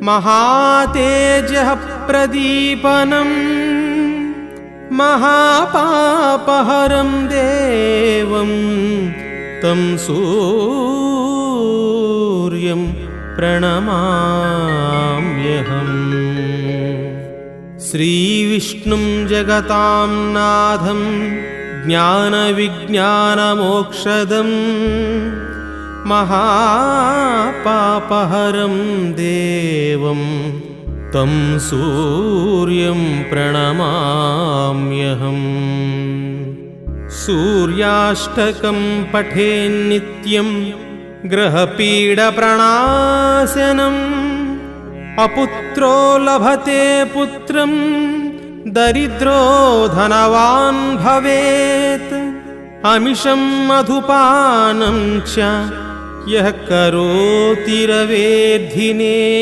महातेजः प्रदीपनं महापापहरं देवं तं सूर्यं प्रणमाम्यहम्। श्रीविष्णुं जगतां नाथं ज्ञानविज्ञानमोक्षदं महापापहरं देवं तं सूर्यं प्रणमाम्यहम्। सूर्याष्टकं पठेन्नित्यं ग्रहपीडप्रणाशनम्। अपुत्रो लभते पुत्रं दरिद्रो धनवान् भवेत्। अमिषं मधुपानं च यः करोति रवेद्धिने